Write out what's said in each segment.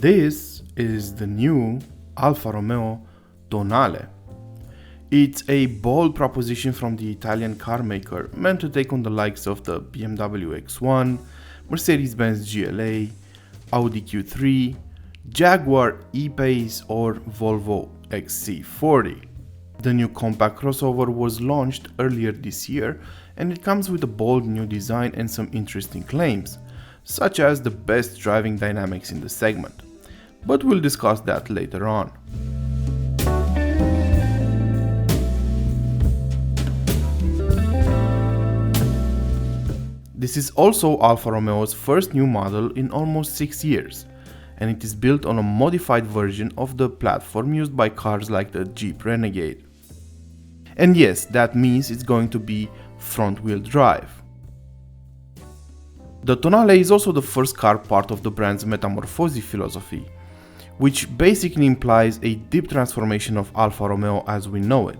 This is the new Alfa Romeo Tonale. It's a bold proposition from the Italian car maker, meant to take on the likes of the BMW X1, Mercedes-Benz GLA, Audi Q3, Jaguar E-Pace or Volvo XC40. The new compact crossover was launched earlier this year, and it comes with a bold new design and some interesting claims, such as the best driving dynamics in the segment. But we'll discuss that later on. This is also Alfa Romeo's first new model in almost 6 years, and it is built on a modified version of the platform used by cars like the Jeep Renegade. And yes, that means it's going to be front-wheel drive. The Tonale is also the first car part of the brand's metamorphosis philosophy, which basically implies a deep transformation of Alfa Romeo as we know it.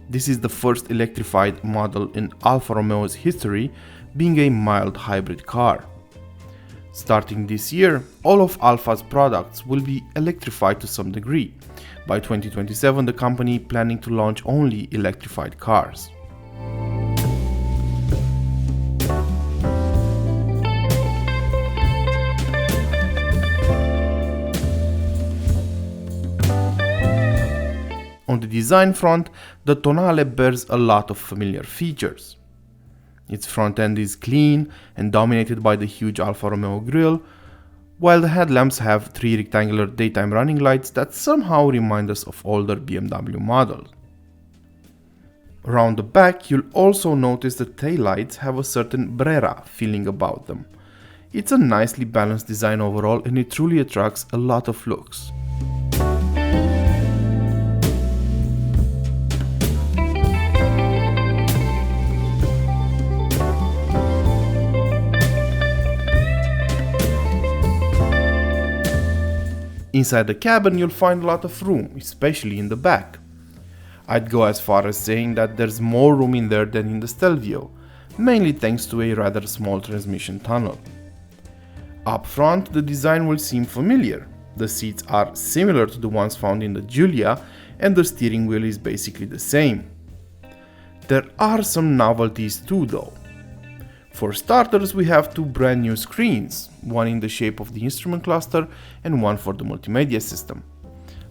This is the first electrified model in Alfa Romeo's history, being a mild hybrid car. Starting this year, all of Alfa's products will be electrified to some degree. By 2027, the company planning to launch only electrified cars. On the design front, the Tonale bears a lot of familiar features. Its front end is clean and dominated by the huge Alfa Romeo grille, while the headlamps have 3 rectangular daytime running lights that somehow remind us of older BMW models. Around the back, you'll also notice the taillights have a certain Brera feeling about them. It's a nicely balanced design overall, and it truly attracts a lot of looks. Inside the cabin, you'll find a lot of room, especially in the back. I'd go as far as saying that there's more room in there than in the Stelvio, mainly thanks to a rather small transmission tunnel. Up front, the design will seem familiar. The seats are similar to the ones found in the Giulia, and the steering wheel is basically the same. There are some novelties too though. For starters, we have 2 brand new screens, one in the shape of the instrument cluster and one for the multimedia system.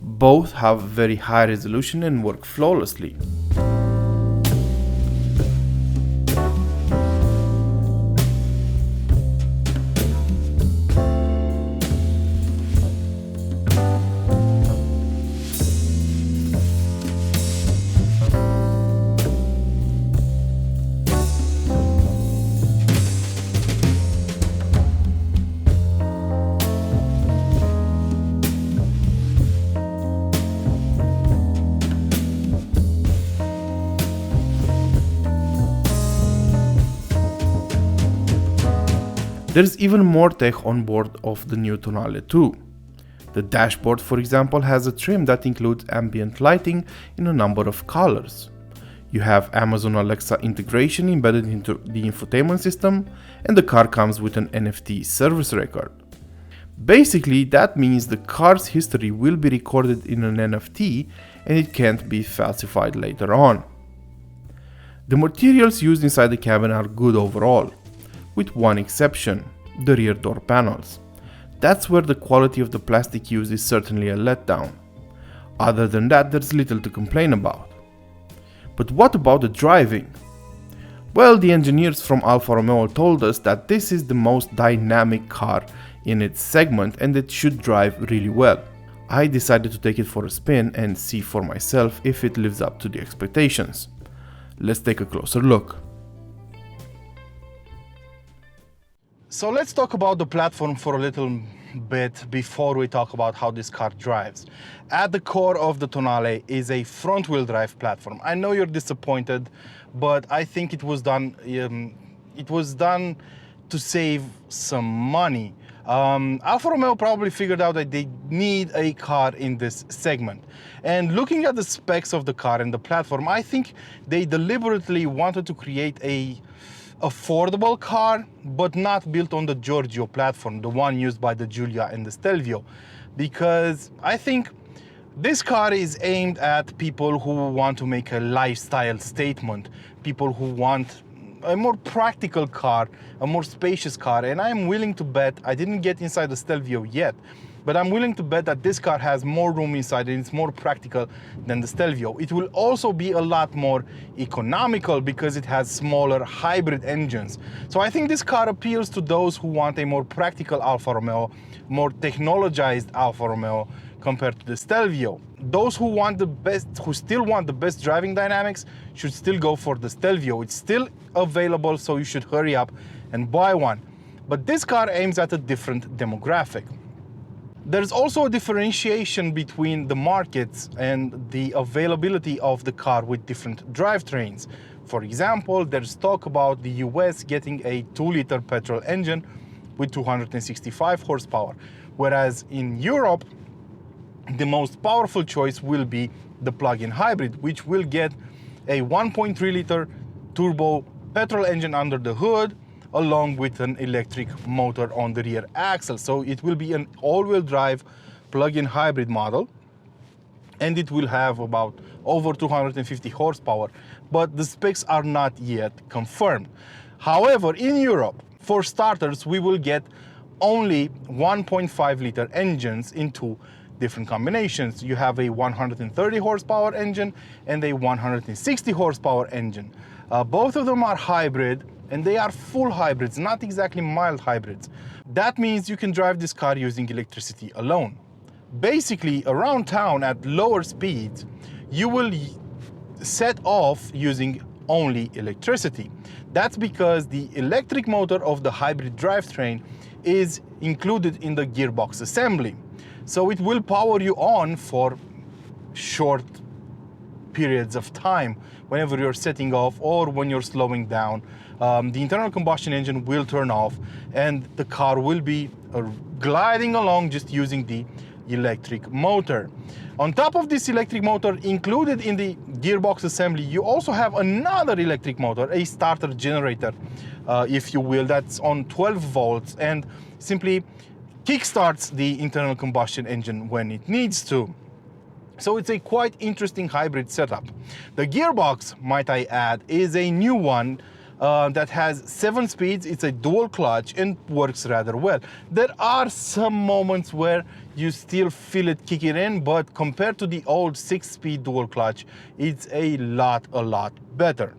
Both have very high resolution and work flawlessly. There's even more tech on board of the new Tonale too. The dashboard, for example, has a trim that includes ambient lighting in a number of colors. You have Amazon Alexa integration embedded into the infotainment system, and the car comes with an NFT service record. Basically, that means the car's history will be recorded in an NFT and it can't be falsified later on. The materials used inside the cabin are good overall, with one exception, the rear door panels. That's where the quality of the plastic used is certainly a letdown. Other than that, there's little to complain about. But what about the driving? Well, the engineers from Alfa Romeo told us that this is the most dynamic car in its segment and it should drive really well. I decided to take it for a spin and see for myself if it lives up to the expectations. Let's take a closer look. So let's talk about the platform for a little bit before we talk about how this car drives. At the core of the Tonale is a front-wheel drive platform. I know you're disappointed, but I think it was done to save some money. Alfa Romeo probably figured out that they need a car in this segment. And looking at the specs of the car and the platform, I think they deliberately wanted to create a affordable car, but not built on the Giorgio platform, the one used by the Giulia and the Stelvio, because I think this car is aimed at people who want to make a lifestyle statement, people who want a more practical car, a more spacious car. And I'm willing to bet, I didn't get inside the Stelvio yet, but I'm willing to bet that this car has more room inside and it's more practical than the Stelvio. It will also be a lot more economical because it has smaller hybrid engines. So I think this car appeals to those who want a more practical Alfa Romeo, more technologized Alfa Romeo compared to the Stelvio. Those who want the best, who still want the best driving dynamics, should still go for the Stelvio. It's still available, so you should hurry up and buy one. But this car aims at a different demographic. There's also a differentiation between the markets and the availability of the car with different drivetrains. For example, there's talk about the US getting a 2-liter petrol engine with 265 horsepower, whereas in Europe, the most powerful choice will be the plug-in hybrid, which will get a 1.3-liter turbo petrol engine under the hood, along with an electric motor on the rear axle. So it will be an all-wheel drive plug-in hybrid model, and it will have about over 250 horsepower, but the specs are not yet confirmed. However, in Europe, for starters, we will get only 1.5-liter engines in two different combinations. You have a 130 horsepower engine and a 160 horsepower engine. Both of them are hybrid, and they are full hybrids, not exactly mild hybrids. That means you can drive this car using electricity alone. Basically, around town at lower speeds, you will set off using only electricity. That's because the electric motor of the hybrid drivetrain is included in the gearbox assembly. So it will power you on for short periods of time whenever you're setting off or when you're slowing down. The internal combustion engine will turn off and the car will be gliding along just using the electric motor. On top of this electric motor included in the gearbox assembly, you also have another electric motor, a starter generator, if you will, that's on 12 volts and simply kickstarts the internal combustion engine when it needs to. So it's a quite interesting hybrid setup. The gearbox, might I add, is a new one that has 7 speeds. It's a dual clutch and works rather well. There are some moments where you still feel it kicking in, but compared to the old 6-speed dual clutch, it's a lot better.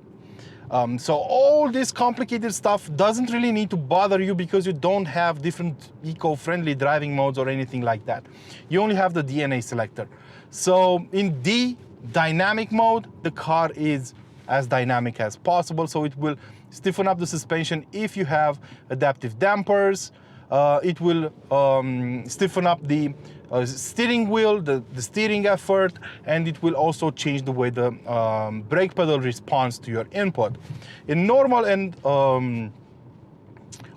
So all this complicated stuff doesn't really need to bother you because you don't have different eco-friendly driving modes or anything like that. You only have the DNA selector. So in D, dynamic mode, the car is as dynamic as possible. So it will stiffen up the suspension if you have adaptive dampers. It will stiffen up the steering wheel, the steering effort, and it will also change the way the brake pedal responds to your input. In normal and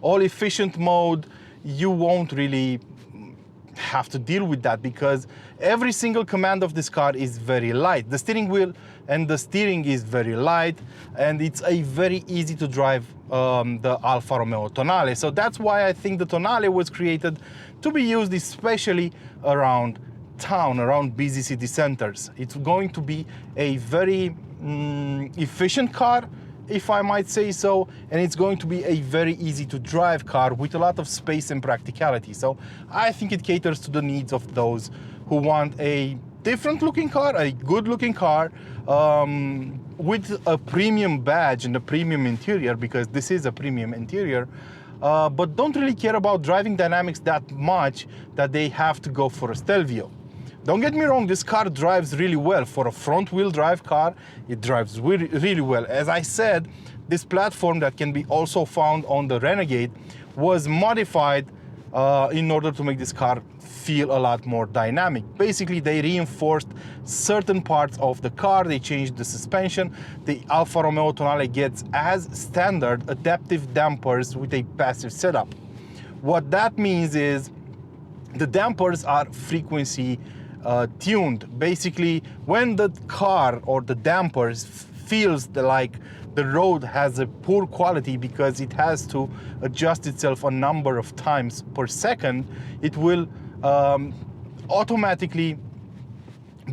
all efficient mode, you won't really have to deal with that because every single command of this car is very light. The steering wheel and the steering is very light, and it's a very easy to drive the Alfa Romeo Tonale. So that's why I think the Tonale was created to be used especially around town, around busy city centers. It's going to be a very efficient car, if I might say so, and it's going to be a very easy to drive car with a lot of space and practicality. So I think it caters to the needs of those who want a different looking car, a good looking car with a premium badge and a premium interior, because this is a premium interior, but don't really care about driving dynamics that much that they have to go for a Stelvio. Don't get me wrong, this car drives really well. For a front-wheel drive car, it drives really well. As I said, this platform that can be also found on the Renegade was modified in order to make this car feel a lot more dynamic. Basically, they reinforced certain parts of the car, they changed the suspension. The Alfa Romeo Tonale gets, as standard, adaptive dampers with a passive setup. What that means is the dampers are frequency tuned. Basically, when the car or the dampers feels like the road has a poor quality because it has to adjust itself a number of times per second, it will automatically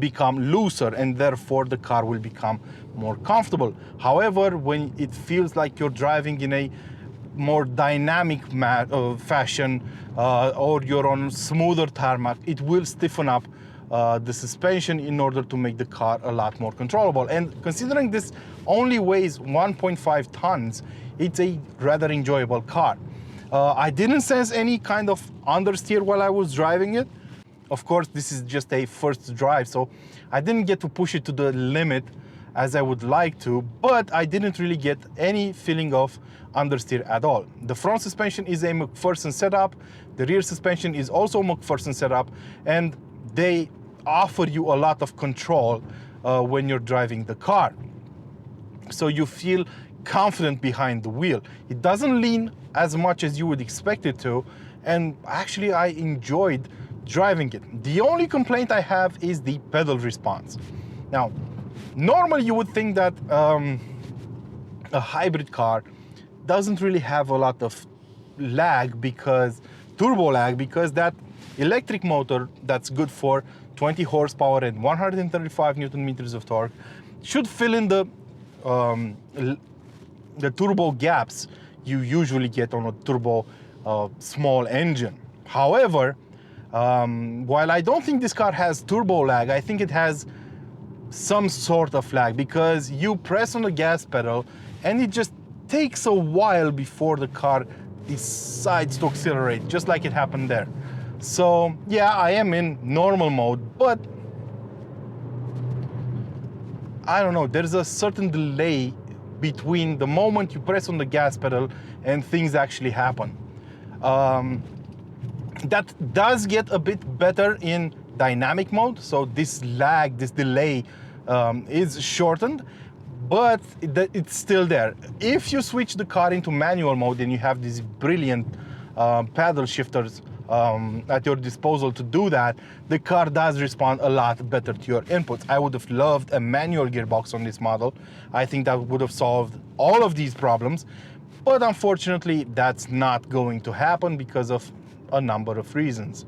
become looser, and therefore the car will become more comfortable. However, when it feels like you're driving in a more dynamic fashion, or you're on smoother tarmac, it will stiffen up the suspension in order to make the car a lot more controllable. And considering this only weighs 1.5 tons, it's a rather enjoyable car. I didn't sense any kind of understeer while I was driving it. Of course, this is just a first drive, so I didn't get to push it to the limit as I would like to, but I didn't really get any feeling of understeer at all. The front suspension is a McPherson setup, the rear suspension is also McPherson setup, and they offer you a lot of control when you're driving the car. So you feel confident behind the wheel. It doesn't lean as much as you would expect it to, and actually I enjoyed driving it. The only complaint I have is the pedal response. Now, normally you would think that a hybrid car doesn't really have a lot of lag, because turbo lag, because that electric motor that's good for 20 horsepower and 135 Newton meters of torque should fill in the turbo gaps you usually get on a turbo small engine. However, while I don't think this car has turbo lag, I think it has some sort of lag, because you press on the gas pedal and it just takes a while before the car decides to accelerate, just like it happened there. So yeah, I am in normal mode, but I don't know, there's a certain delay between the moment you press on the gas pedal and things actually happen. That does get a bit better in dynamic mode, so this lag, this delay is shortened, but it's still there. If you switch the car into manual mode, then you have these brilliant paddle shifters at your disposal to do that. The car does respond a lot better to your inputs. I would have loved a manual gearbox on this model. I think that would have solved all of these problems, but unfortunately that's not going to happen because of a number of reasons.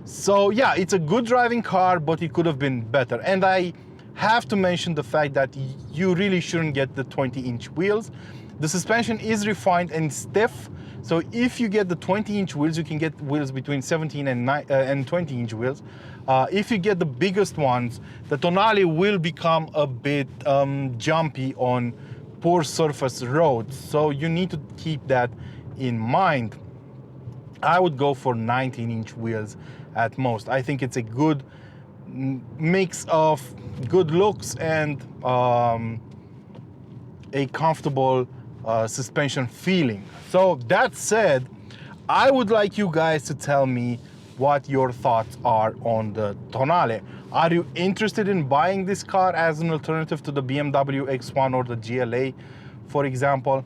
So yeah, it's a good driving car, but it could have been better. And I have to mention the fact that you really shouldn't get the 20-inch wheels. The suspension is refined and stiff, so if you get the 20-inch wheels, you can get wheels between 17 and 20-inch wheels. If you get the biggest ones, the Tonale will become a bit jumpy on poor surface roads, so you need to keep that in mind. I would go for 19-inch wheels at most. I think it's a good mix of good looks and a comfortable suspension feeling. So that said, I would like you guys to tell me what your thoughts are on the Tonale. Are you interested in buying this car as an alternative to the BMW X1 or the GLA, for example?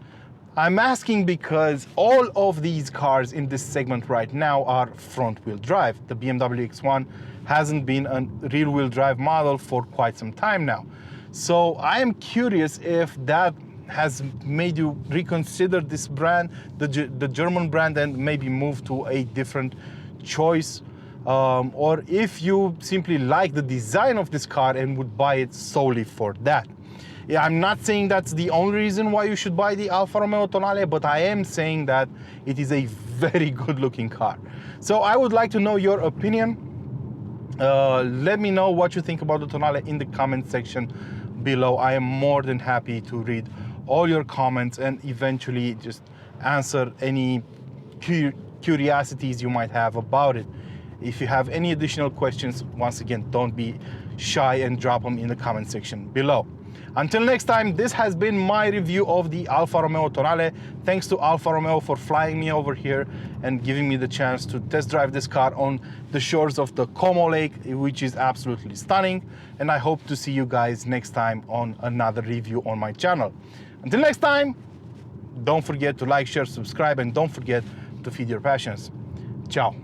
I'm asking because all of these cars in this segment right now are front-wheel drive. The BMW X1 hasn't been a rear-wheel drive model for quite some time now. So I am curious if that has made you reconsider this brand, the German brand, and maybe move to a different choice, or if you simply like the design of this car and would buy it solely for that. Yeah, I'm not saying that's the only reason why you should buy the Alfa Romeo Tonale, but I am saying that it is a very good looking car. So I would like to know your opinion. Let me know what you think about the Tonale in the comment section below. I am more than happy to read all your comments and eventually just answer any curiosities you might have about it. If you have any additional questions, once again, don't be shy and drop them in the comment section below. Until next time, this has been my review of the Alfa Romeo Tonale. Thanks to Alfa Romeo for flying me over here and giving me the chance to test drive this car on the shores of the Como Lake, which is absolutely stunning. And I hope to see you guys next time on another review on my channel. Until next time, don't forget to like, share, subscribe, and don't forget to feed your passions. Ciao.